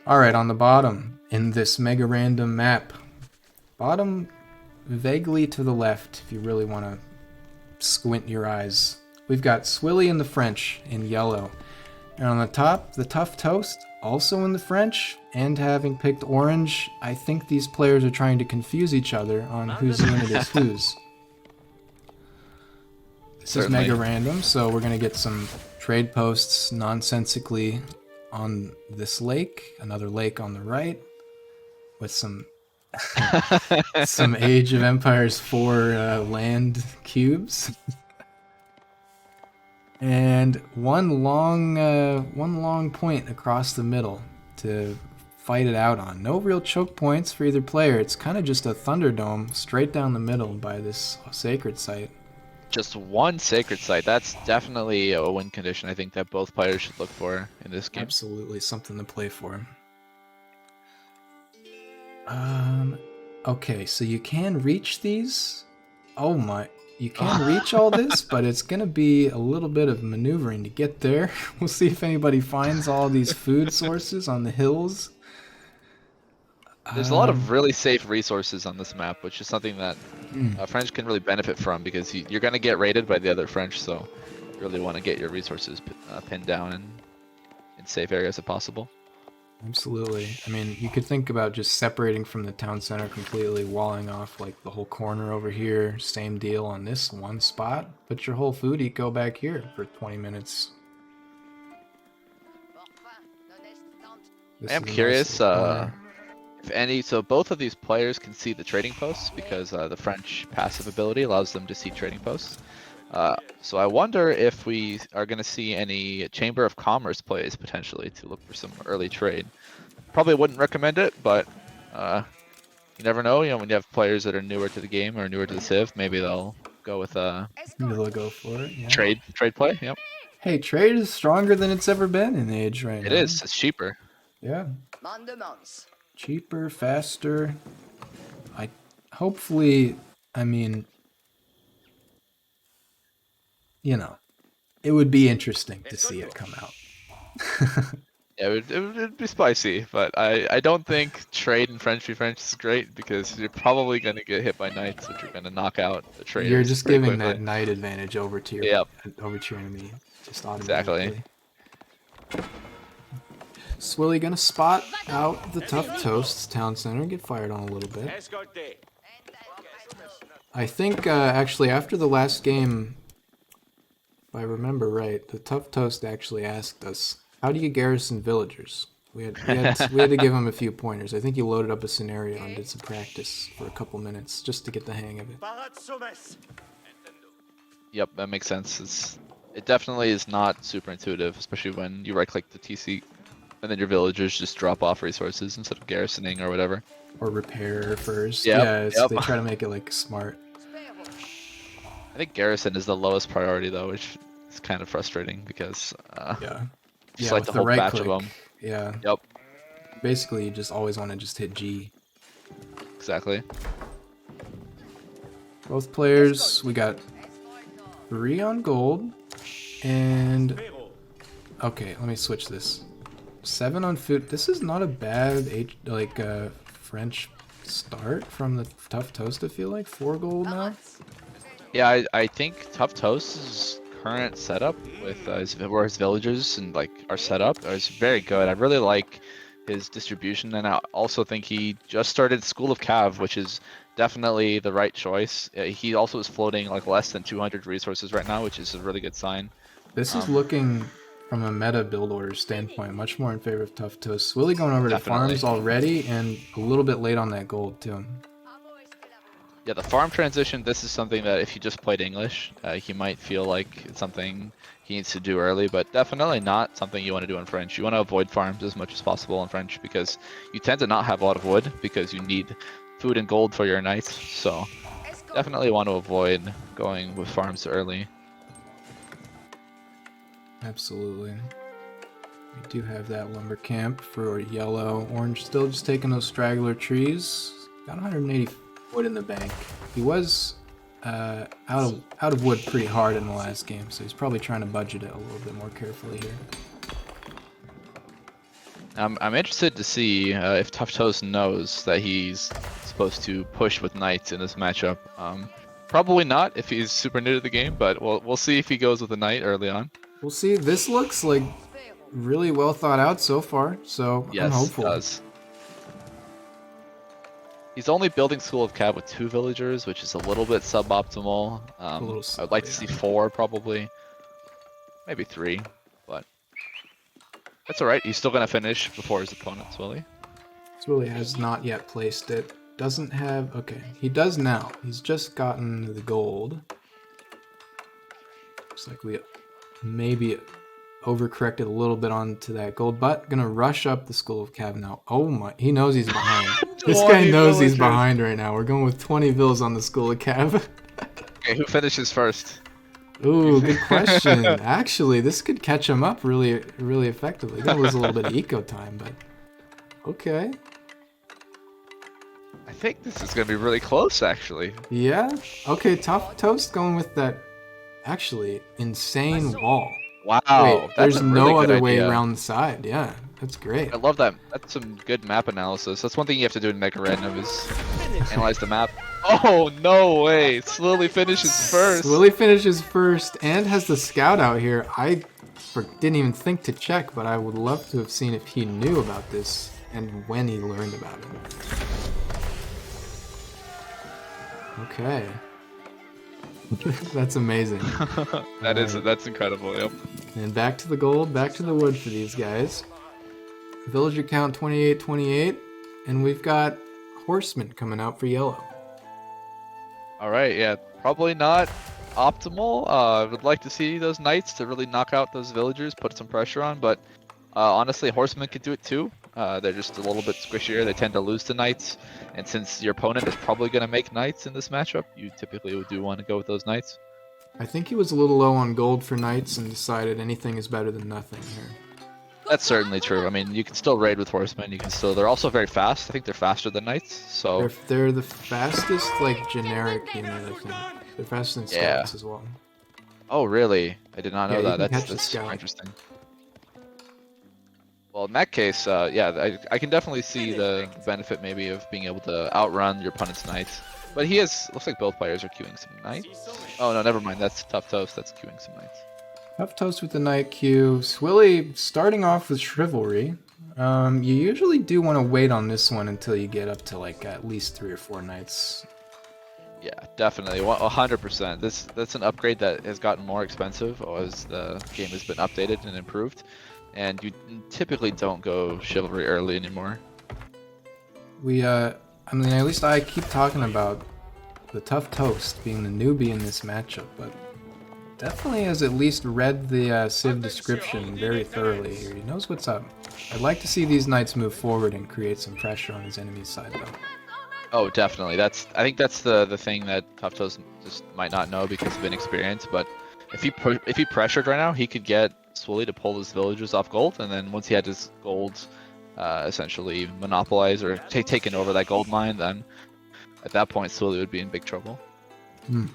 Alright, on the bottom, in this mega random map, bottom vaguely to the left, if you really want to squint your eyes, we've got Swilly in the French in yellow. And on the top, the Tuff Toast, also in the French, and having picked orange, I think these players are trying to confuse each other on whose unit is whose. This is mega random, so we're going to get some trade posts nonsensically on this lake, another lake on the right, with some some Age of Empires 4 land cubes. And one long point across the middle to fight it out on. No real choke points for either player. It's kind of just a Thunderdome straight down the middle by this sacred site. Just one sacred site. That's definitely a win condition I think that both players should look for in this game. Absolutely something to play for. Okay, so you can reach these. Oh my, you can reach all this, but it's gonna be a little bit of maneuvering to get there. We'll see if anybody finds all these food sources on the hills. There's a lot of really safe resources on this map, which is something that French can really benefit from because you're going to get raided by the other French, so you really want to get your resources pinned down in safe areas if possible. Absolutely. I mean, you could think about just separating from the town center completely, walling off like the whole corner over here. Same deal on this one spot. Put your whole food eco back here for 20 minutes. I'm curious if any, so both of these players can see the trading posts because the French passive ability allows them to see trading posts. So I wonder if we are going to see any Chamber of Commerce plays potentially to look for some early trade. Probably wouldn't recommend it, but you never know. You know, when you have players that are newer to the game or newer to the Civ, maybe they'll go with they'll go for it. Yeah. Trade play. Yep. Hey, trade is stronger than it's ever been in Age right now. It is. It's cheaper. Yeah. Cheaper, faster. Hopefully, I mean, you know, it would be interesting to see it come out. Yeah, it would be spicy, but I don't think trade in French v French is great because you're probably going to get hit by knights, which are going to knock out the traders. You're just giving quickly. that knight advantage over to your enemy, just automatically. Exactly. Swilly gonna spot out the Tuff Toast's town center and get fired on a little bit. I think actually after the last game, if I remember right, the Tuff Toast actually asked us, "How do you garrison villagers?" We had to give him a few pointers. I think he loaded up a scenario and did some practice for a couple minutes just to get the hang of it. Yep, that makes sense. It definitely is not super intuitive, especially when you right-click the TC and then your villagers just drop off resources instead of garrisoning or whatever. Or repair first. Yep, They try to make it like smart. I think garrison is the lowest priority though, which is kind of frustrating because just like the whole right batch click, of them. Yeah. Yep. Basically, you just always want to just hit G. Exactly. Both players, we got 3 on gold, and okay, let me switch this. 7 on food. This is not a bad French start from the Tuff Toast. I feel like 4 gold now. Yeah, I think Tuff Toast's current setup with where his villagers and like are set up is very good. I really like his distribution, and I also think he just started School of Cav, which is definitely the right choice. He also is floating like less than 200 resources right now, which is a really good sign. This is looking, from a meta build order standpoint, much more in favor of Tuff Toast. Swilly going over to farms already, and a little bit late on that gold too. Yeah, the farm transition, this is something that if he just played English, he might feel like it's something he needs to do early, but definitely not something you want to do in French. You want to avoid farms as much as possible in French because you tend to not have a lot of wood because you need food and gold for your knights, so definitely want to avoid going with farms early. Absolutely. We do have that lumber camp for yellow. Orange still just taking those straggler trees. Got 180 wood in the bank. He was out of wood pretty hard in the last game, so he's probably trying to budget it a little bit more carefully here. I'm interested to see if Tuff Toast knows that he's supposed to push with knights in this matchup. Probably not if he's super new to the game, but we'll see if he goes with a knight early on. We'll see. This looks like really well thought out so far, so I'm Yes, it hopeful. does. He's only building School of Cav with 2 villagers, which is a little bit suboptimal. I would like to see 4 probably, maybe 3, but that's all right. He's still gonna finish before his opponent, Swilly. Swilly has not yet placed it. Doesn't have... Okay, he does now. He's just gotten the gold. Looks like we maybe overcorrected a little bit onto that gold, but gonna rush up the School of Cav now. Oh my... He knows he's behind. This guy knows he's behind right now. We're going with 20 vills on the School of Cav. Okay, who finishes first? Ooh, good question. Actually, this could catch him up really effectively. Gonna lose a little bit of eco time, but okay. I think this is gonna be really close, actually. Yeah. Okay, Tuff Toast going with that actually insane wall. Wow. Wait, there's that's a no really good other way idea. around the side. Yeah, that's great. I love that. That's some good map analysis. That's one thing you have to do in Mega Random is analyze the map. Oh, no way. Swilly finishes first. Swilly finishes first and has the scout out here. I didn't even think to check, but I would love to have seen if he knew about this and when he learned about it. Okay. That's amazing. That's incredible. Yep. And back to the gold, back to the wood for these guys. Villager count 28, and we've got horsemen coming out for yellow. All right. Yeah. Probably not optimal. I would like to see those knights to really knock out those villagers, put some pressure on. But honestly, horsemen could do it too. They're just a little bit squishier. They tend to lose to knights. And since your opponent is probably going to make knights in this matchup, you typically do want to go with those knights. I think he was a little low on gold for knights and decided anything is better than nothing here. That's certainly true. I mean, you can still raid with horsemen. You can still. They're also very fast. I think they're faster than knights. So they're the fastest like generic unit. I think they're faster than scouts as well. Oh really? I did not know that. That's scout. Interesting. Well, in that case, yeah, I can definitely see the benefit maybe of being able to outrun your opponent's knights. But he has. Looks like both players are queuing some knights. Oh no, never mind. That's Tuff Toast. That's queuing some knights. Tuff Toast with the knight queue. Swilly starting off with chivalry. You usually do want to wait on this one until you get up to like at least 3 or 4 knights. Yeah, definitely, 100%. That's an upgrade that has gotten more expensive as the game has been updated and improved, and you typically don't go chivalry early anymore. I mean, at least I keep talking about the Tuff Toast being the newbie in this matchup, but definitely has at least read the Civ description very thoroughly here. He knows what's up. I'd like to see these knights move forward and create some pressure on his enemy's side, though. Oh, definitely. I think that's the thing that Tuff Toast just might not know because of inexperience. But if he pressured right now, he could get Swilly to pull his villagers off gold, and then once he had his gold essentially monopolized or taken over that gold mine, then at that point Swilly would be in big trouble. Hmm.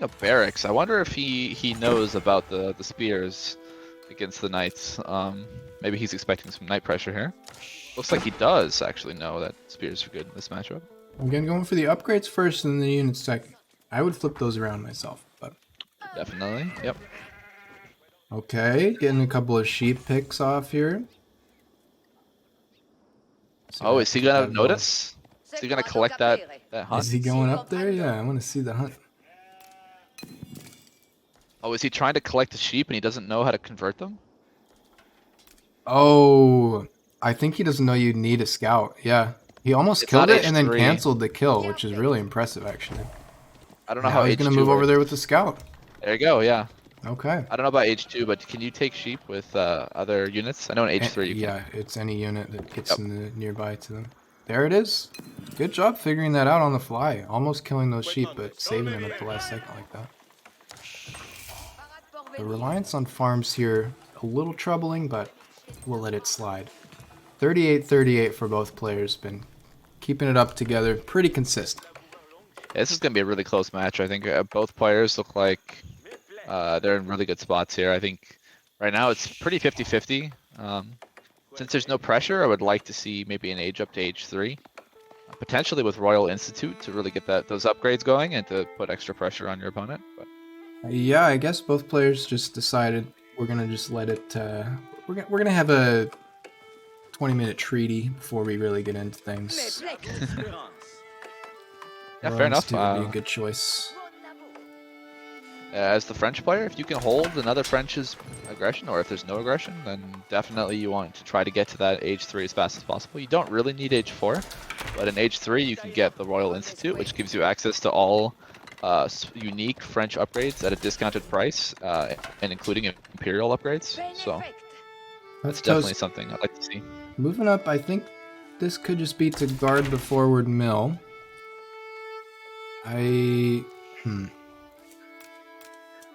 A barracks. I wonder if he knows about the spears against the knights. Maybe he's expecting some knight pressure here. Looks like he does actually know that spears are good in this matchup. Again, going for the upgrades first and the units second. I would flip those around myself, but definitely. Yep. Okay, getting a couple of sheep picks off here. Oh, is he gonna notice? Is he gonna collect that hunt? Is he going up there? Yeah, I want to see the hunt. Oh, is he trying to collect the sheep and he doesn't know how to convert them? Oh, I think he doesn't know you need a scout. Yeah, he almost killed it and then canceled the kill, which is really impressive, actually. I don't know how he's gonna move over there with the scout. There you go. Yeah. Okay. I don't know about H2, but can you take sheep with other units? I know in H3 you can. Yeah, it's any unit that gets in the nearby to them. There it is. Good job figuring that out on the fly. Almost killing those sheep, but saving them at the last second like that. The reliance on farms here, a little troubling, but we'll let it slide. 38-38 for both players. Been keeping it up together, pretty consistent. Yeah, this is going to be a really close match. I think both players look like They're in really good spots here. I think right now it's pretty 50-50. Since there's no pressure, I would like to see maybe an age up to age 3. Potentially with Royal Institute to really get those upgrades going and to put extra pressure on your opponent. But Yeah, I guess both players just decided we're gonna just let it. We're gonna have a 20-minute treaty before we really get into things. yeah, fair enough. Would be a good choice. As the French player, if you can hold another French's aggression, or if there's no aggression, then definitely you want to try to get to that age 3 as fast as possible. You don't really need age 4, but in age 3 you can get the Royal Institute, which gives you access to all unique French upgrades at a discounted price, and including Imperial upgrades. So that's definitely something I'd like to see. Moving up, I think this could just be to guard the forward mill.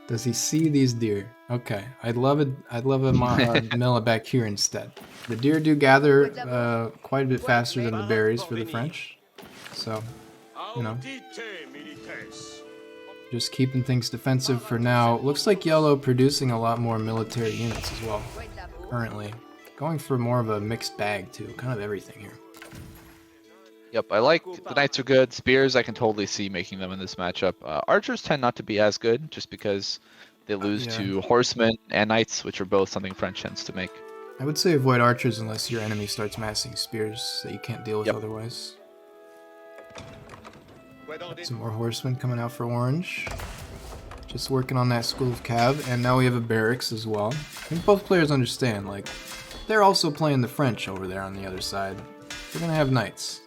Does he see these deer? Okay, I'd love a mill back here instead. The deer do gather quite a bit faster than the berries for the French, so you know, just keeping things defensive for now. Looks like yellow producing a lot more military units as well. Currently, going for more of a mixed bag too, kind of everything here. Yep, I like the knights are good. Spears, I can totally see making them in this matchup. Archers tend not to be as good, just because they lose to horsemen and knights, which are both something French tends to make. I would say avoid archers unless your enemy starts massing spears that you can't deal with otherwise. Some more horsemen coming out for orange. Just working on that school of cav, and now we have a barracks as well. I think both players understand, like, they're also playing the French over there on the other side. They're gonna have knights.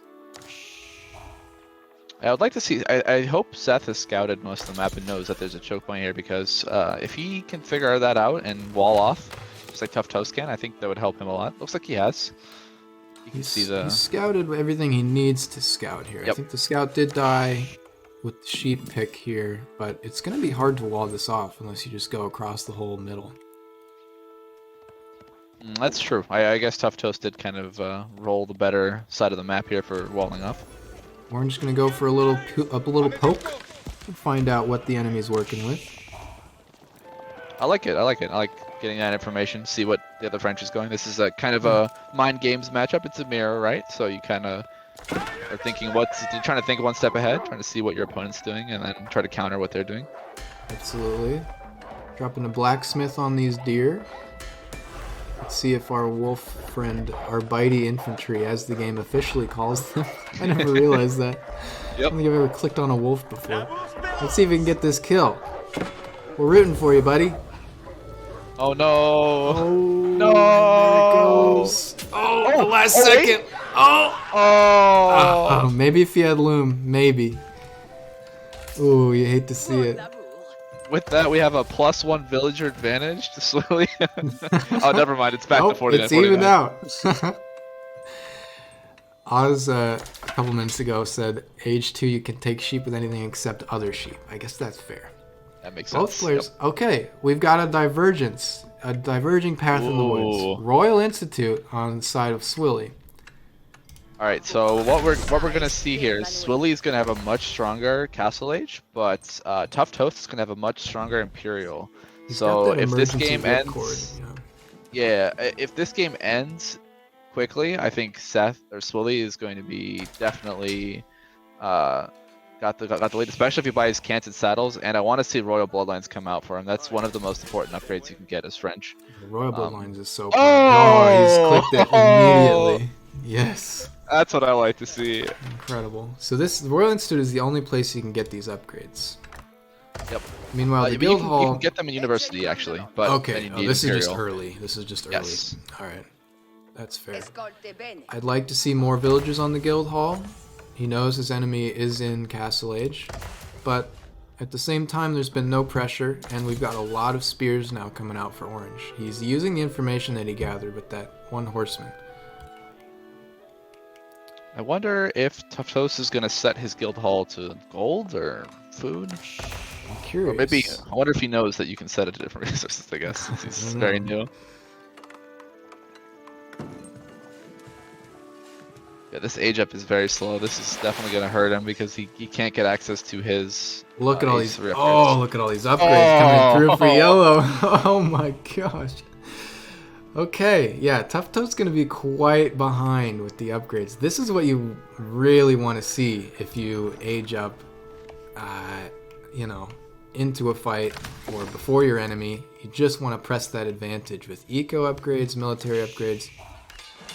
I would like to see. I hope Seth has scouted most of the map and knows that there's a choke point here, because if he can figure that out and wall off, just like Tuff Toast can, I think that would help him a lot. Looks like he has. You can see the. He's scouted everything he needs to scout here. Yep. I think the scout did die with the sheep pick here, but it's gonna be hard to wall this off unless you just go across the whole middle. That's true. I guess Tuff Toast did kind of roll the better side of the map here for walling off. Orange gonna go for a little poke and find out what the enemy's working with. I like it. I like getting that information. See what the other French is going. This is a kind of a mind games matchup. It's a mirror, right? So you kind of are thinking you're trying to think one step ahead, trying to see what your opponent's doing, and then try to counter what they're doing. Absolutely. Dropping a blacksmith on these deer. Let's see if our wolf friend, our bitey infantry, as the game officially calls them. I never realized that. Yep. I don't think I've ever clicked on a wolf before. Let's see if we can get this kill. We're rooting for you, buddy. Oh no! Oh, no! There it goes. Oh, the last second. Oh! Maybe if you had loom, maybe. Ooh, you hate to see it. With that, we have a +1 villager advantage to Swilly. Oh, never mind. It's back to 49. It's evened out. Oz, a couple minutes ago, said age 2 you can take sheep with anything except other sheep. I guess that's fair. That makes sense. Both players. Yep. Okay, we've got a divergence. A diverging path in the woods. Royal Institute on the side of Swilly. Alright, so what we're gonna see here is Swilly is gonna have a much stronger Castle Age, but Tuff Toast is gonna have a much stronger Imperial. So if this game ends, if this game ends quickly, I think Seth or Swilly is going to be definitely got the lead, especially if he buys canted saddles. And I want to see Royal Bloodlines come out for him. That's one of the most important upgrades you can get as French. The Royal Bloodlines is so. He's clicked it immediately. Yes. That's what I like to see. Incredible. So the Royal Institute is the only place you can get these upgrades. Yep. Meanwhile, the Guild Hall... You can get them in University, actually. But okay, this is just early. This is just early. Yes. Alright. That's fair. I'd like to see more villagers on the Guild Hall. He knows his enemy is in Castle Age. But at the same time, there's been no pressure, and we've got a lot of spears now coming out for Orange. He's using the information that he gathered with that one horseman. I wonder if Tuff Toast is going to set his guild hall to gold or food. I'm curious. Or maybe, I wonder if he knows that you can set it to different resources, I guess, since he's very new. Yeah, this age up is very slow. This is definitely going to hurt him because he can't get access to his Look at all these. H3 Oh, upgrades. look at all these upgrades coming through for Oh! yellow. Oh my gosh. Okay, yeah, Tuff Toast's gonna be quite behind with the upgrades. This is what you really want to see if you age up, you know, into a fight or before your enemy. You just want to press that advantage with eco upgrades, military upgrades.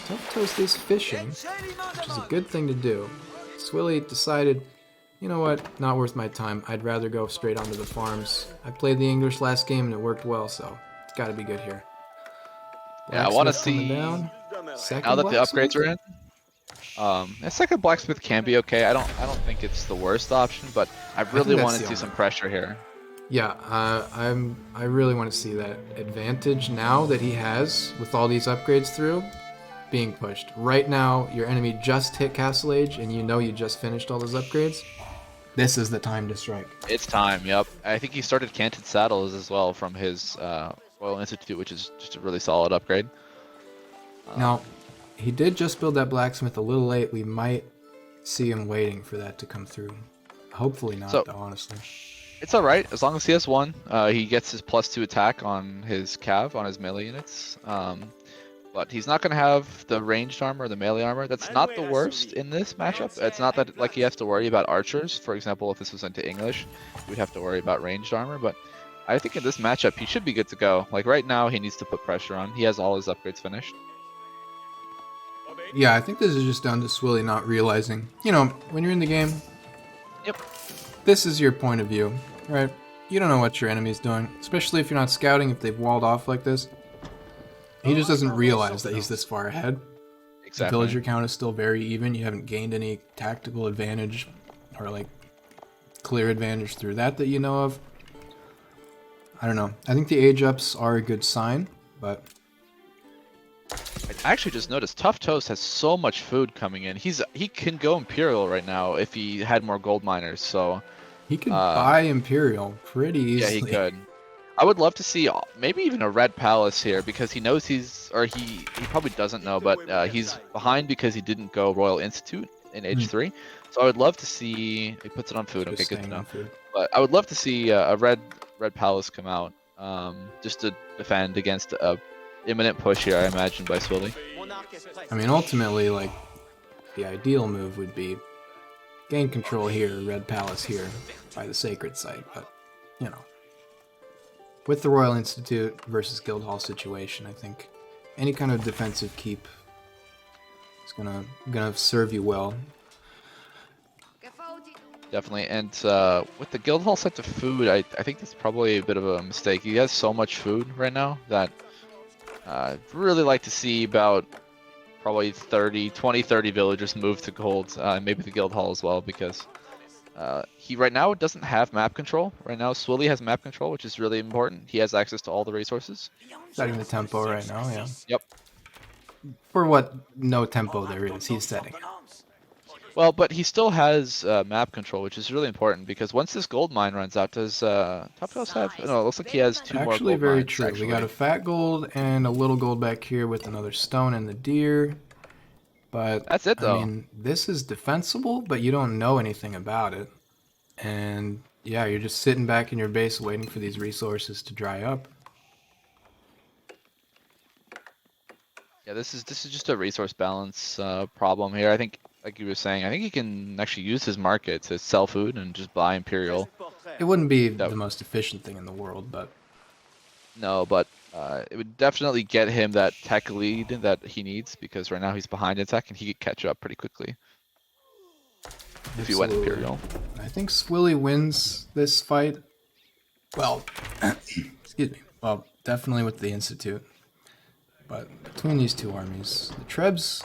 Tuff Toast is fishing, which is a good thing to do. Swilly decided, you know what, not worth my time. I'd rather go straight onto the farms. I played the English last game and it worked well, so it's got to be good here. Yeah, I want to Blacksmith coming see, down. now Second that the blacksmith? upgrades are in, a second blacksmith can be okay. I don't think it's the worst option, but I really that's want to the see only some pressure here. Yeah, I really want to see that advantage now that he has with all these upgrades through being pushed. Right now, your enemy just hit Castle Age and you know you just finished all those upgrades. This is the time to strike. It's time, yep. I think he started Canted Saddles as well from his Royal Institute, which is just a really solid upgrade. Now, he did just build that blacksmith a little late. We might see him waiting for that to come through. Hopefully not, So- though, honestly. It's alright, as long as he has one. He gets his +2 attack on his cav, on his melee units. But he's not going to have the ranged armor, the melee armor. That's not the worst in this matchup. It's not that like he has to worry about archers. For example, if this was into English, we'd have to worry about ranged armor. But I think in this matchup, he should be good to go. Like right now, he needs to put pressure on. He has all his upgrades finished. Yeah, I think this is just down to Swilly not realizing. You know, when you're in the game, Yep. this is your point of view, right? You don't know what your enemy's doing, especially if you're not scouting, if they've walled off like this. He just doesn't realize that he's this far ahead. The Exactly. villager count is still very even. You haven't gained any tactical advantage or like clear advantage through that you know of. I don't know. I think the age ups are a good sign, but I actually just noticed Tuff Toast has so much food coming in. He can go Imperial right now if he had more gold miners. So he could buy Imperial pretty easily. yeah, he could. I would love to see maybe even a red palace here because he knows he probably doesn't know, but he's behind because he didn't go Royal Institute in H3. So I would love to see he puts it on food. Just Okay, good to staying know. on food. But I would love to see a red palace come out just to defend against a imminent push here. I imagine by Swilly. I mean, ultimately, like, the ideal move would be gain control here, red palace here, by the sacred site, but, you know. With the Royal Institute versus Guildhall situation, I think any kind of defensive keep is gonna serve you well. Definitely, and with the Guildhall set to food, I think that's probably a bit of a mistake. He has so much food right now that I'd really like to see about probably 20, 30 villagers move to gold, maybe the Guildhall as well, because he right now doesn't have map control. Right now, Swilly has map control, which is really important. He has access to all the resources. Setting the tempo right now, yeah. Yep. For what no tempo there is, he's setting it. Well, but he still has map control, which is really important because once this gold mine runs out, does Tuff Toast have? No, it looks like he has two more Actually, gold very mines. true. Actually. We got a fat gold and a little gold back here with another stone and the deer. But That's it, though. I mean, this is defensible, but you don't know anything about it. And yeah, you're just sitting back in your base waiting for these resources to dry up. Yeah, this is just a resource balance problem here. I think, like you were saying, I think he can actually use his market to sell food and just buy Imperial. It wouldn't be the most efficient thing in the world, but No, but it would definitely get him that tech lead that he needs because right now he's behind in tech and he could catch up pretty quickly if he went absolutely. Imperial. I think Swilly wins this fight. Well, excuse me. Well, definitely with the Institute. But between these two armies, the Trebs,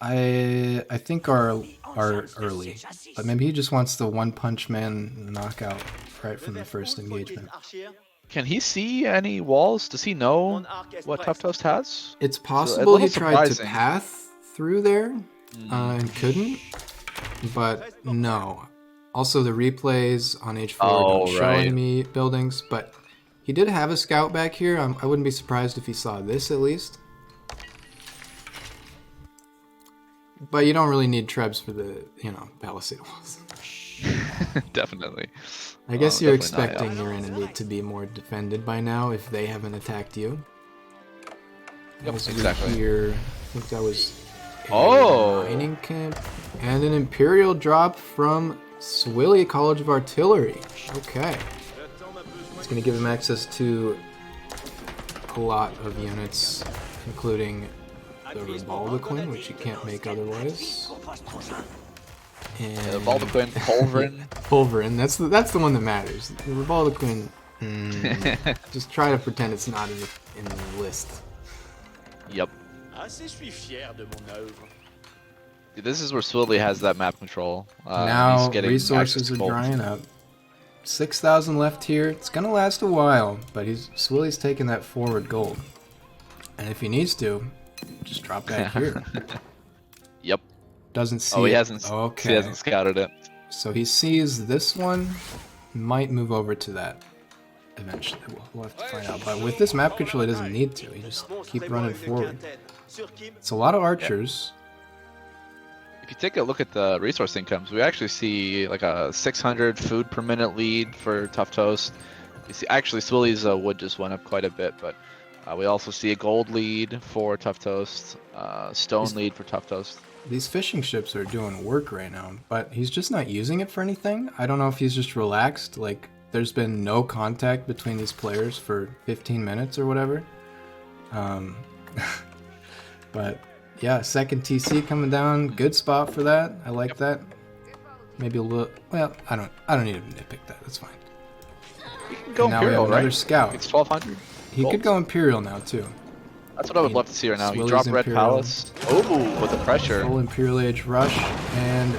I think are early. But maybe he just wants the One Punch Man knockout right from the first engagement. Can he see any walls? Does he know what Tuff Toast has? It's a possible little he tried to surprising. path through there and couldn't, but no. Also, the replays on H4 don't show right. enemy buildings, but he did have a scout back here. I wouldn't be surprised if he saw this at least. But you don't really need trebs for the, palisade walls. Definitely. I guess you're definitely not, expecting your enemy to be more defended by now if they haven't attacked you. Yep, As we exactly. hear, I think that was a Oh! mining camp. And an Imperial drop from Swilly College of Artillery. Okay. It's going to give him access to a lot of units, including the Rebaldaquin, which you can't make otherwise. And The Baldaquin, Pulverin. Pulverin, that's the one that matters. The Rebaldaquin, just try to pretend it's not in the list. Yep. This is where Swilly has that map control. Now he's getting resources access to are gold. drying up. 6,000 left here. It's gonna last a while, but Swilly's taking that forward gold. And if he needs to, just drop back here. Yep. Doesn't see Oh, he it. hasn't. Okay. He hasn't scouted it. So he sees this one, might move over to that eventually. We'll have to find out. But with this map control, he doesn't need to. He just keep running forward. It's a lot of archers. If you take a look at the resource incomes, we actually see like a 600 food per minute lead for Tough Toast. You see, actually, Swilly's wood just went up quite a bit, but we also see a gold lead for Tough Toast, stone lead for Tough Toast. These fishing ships are doing work right now, but he's just not using it for anything. I don't know if he's just relaxed, like there's been no contact between these players for 15 minutes or whatever. But yeah, second TC coming down, good spot for that. I like that. Maybe a little. Well, I don't need to nitpick that. That's fine. You can go And now we have Imperial, another right? scout. It's 1200. He could go Imperial now too. That's what I would love to see right now. You Swilly's drop Red Imperial. Palace. Oh, with the pressure. Full Imperial Age rush, and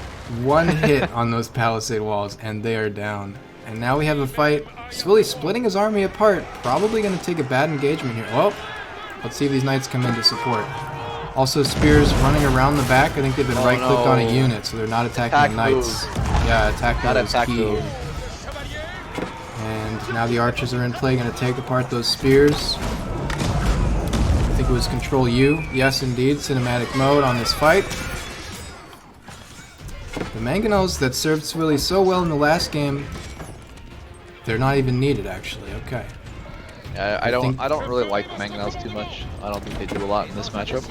one hit on those palisade walls, and they are down. And now we have a fight. Swilly splitting his army apart. Probably going to take a bad engagement here. Well, let's see if these knights come in to support. Also, spears running around the back. I think they've been right-clicked on a unit, so they're not attacking the knights. Yeah, attack move is key here. And now the archers are in play, going to take apart those spears. I think it was Control U. Yes, indeed, cinematic mode on this fight. The mangonels that served Swilly so well in the last game, they're not even needed, actually. Okay. Yeah, I don't really like the mangonels too much. I don't think they do a lot in this matchup.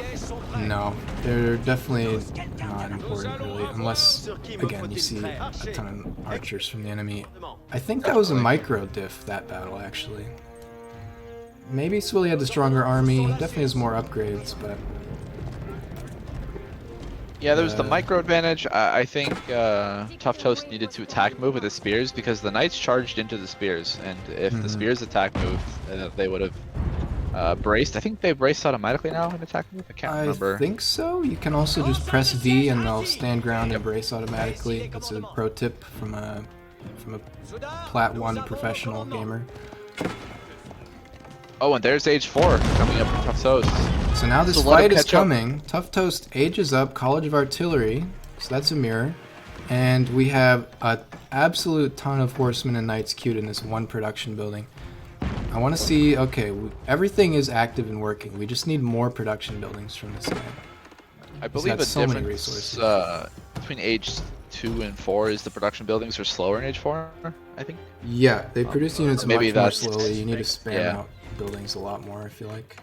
No, they're definitely not important, really, unless, again, you see a ton of archers from the enemy. I think that was a micro diff, that battle, actually. Maybe Swilly had the stronger army, definitely has more upgrades, but... Yeah, there's the micro advantage. I think Tough Toast needed to attack move with the spears because the knights charged into the spears, and if the spears attack moved, they would have braced. I think they braced automatically now in attack move. I can't remember. I think so. You can also just press V and they'll stand ground and brace automatically. That's a pro tip from a Plat 1 professional gamer. Oh, and there's Age 4 coming up from Tough Toast. So now this So let fight him is catch up. coming. Tough Toast ages up College of Artillery, so that's a mirror. And we have an absolute ton of horsemen and knights queued in this one production building. I want to see, okay, everything is active and working. We just need more production buildings from this guy. I believe got the so many difference resources. between Age 2 and 4 is the production buildings are slower in Age 4, I think. Yeah, they produce units maybe much more that's- slowly. You need to spam yeah. out buildings a lot more, I feel like.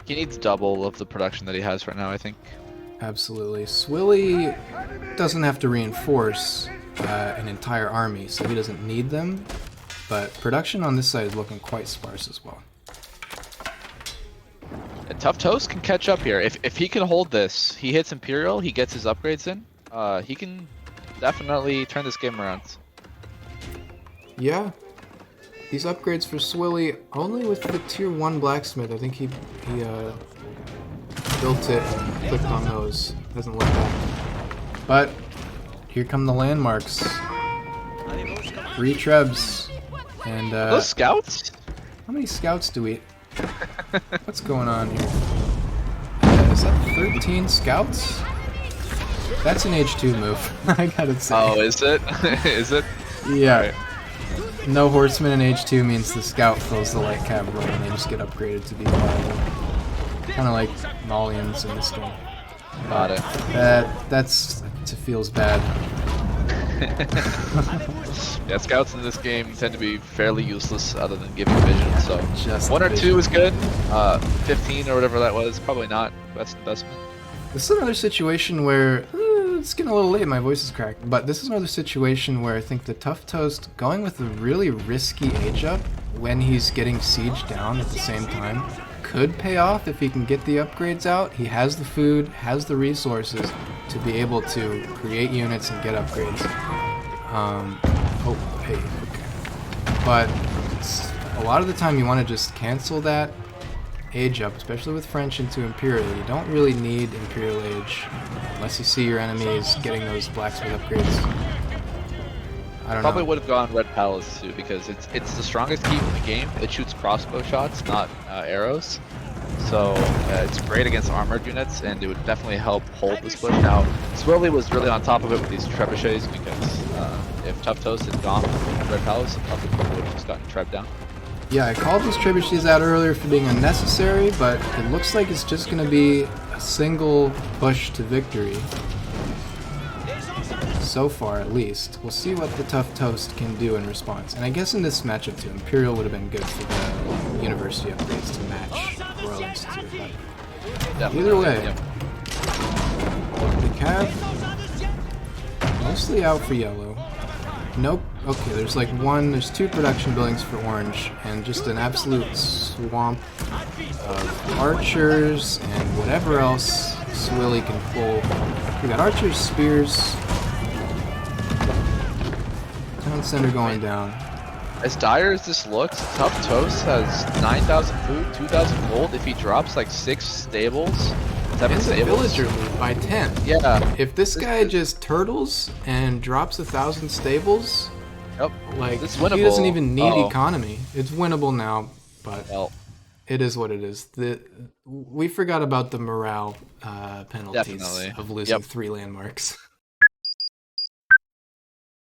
He needs double of the production that he has right now, I think. Absolutely. Swilly doesn't have to reinforce an entire army, so he doesn't need them. But production on this side is looking quite sparse as well. And Tough Toast can catch up here. If he can hold this, he hits Imperial, he gets his upgrades in, he can definitely turn this game around. Yeah. These upgrades for Swilly, only with the tier 1 blacksmith. I think he built it and clicked on those. Doesn't look bad. But here come the landmarks. 3 trebs. And Those scouts? how many scouts do we... What's going on here? Is that 13 scouts? That's an H2 move, I gotta say. Oh, is it? Is it? Yeah. Alright. No horseman in H2 means the scout fills the light cavalry and they just get upgraded to be viable. Kind of like Malians in this game. Got it. That's it feels bad. Yeah, scouts in this game tend to be fairly useless other than giving vision, so Just 1 or vision. 2 is good. 15 or whatever that was, probably not best investment. This is another situation where it's getting a little late. My voice is cracked, but this is another situation where I think the Tuff Toast going with a really risky age up when he's getting siege down at the same time could pay off if he can get the upgrades out. He has the food, has the resources to be able to create units and get upgrades. Okay. But a lot of the time you want to just cancel that age up, especially with French into Imperial. You don't really need Imperial age unless you see your enemies getting those blacksmith upgrades. I don't Probably know. would have gone Red Palace too, because it's the strongest keep in the game. It shoots crossbow shots, not arrows. So it's great against armored units, and it would definitely help hold this push. Now, Swilly was really on top of it with these trebuchets, because if Tuff Toast had gone Red Palace, it probably would have just gotten Treb down. Yeah, I called those trebuchets out earlier for being unnecessary, but it looks like it's just going to be a single push to victory. So far, at least. We'll see what the Tuff Toast can do in response. And I guess in this matchup too, Imperial would have been good for the university upgrades to match Royal Institute. But Definitely. either way, Yep. the Cav mostly out for yellow. Nope. Okay, there's 2 production buildings for orange, and just an absolute swamp of archers and whatever else Swilly can pull. We got archers, spears. Town center going down. As dire as this looks, Tuff Toast has 9,000 food, 2,000 gold. If he drops like 6 stables, 7 And the stables. villager loot by 10. Yeah. If this guy just turtles and drops 1,000 stables, Yep. like This is he winnable. doesn't even need Oh. economy. It's winnable now, but Well, it is what it is. We forgot about the morale penalties Definitely. of losing Yep. 3 landmarks.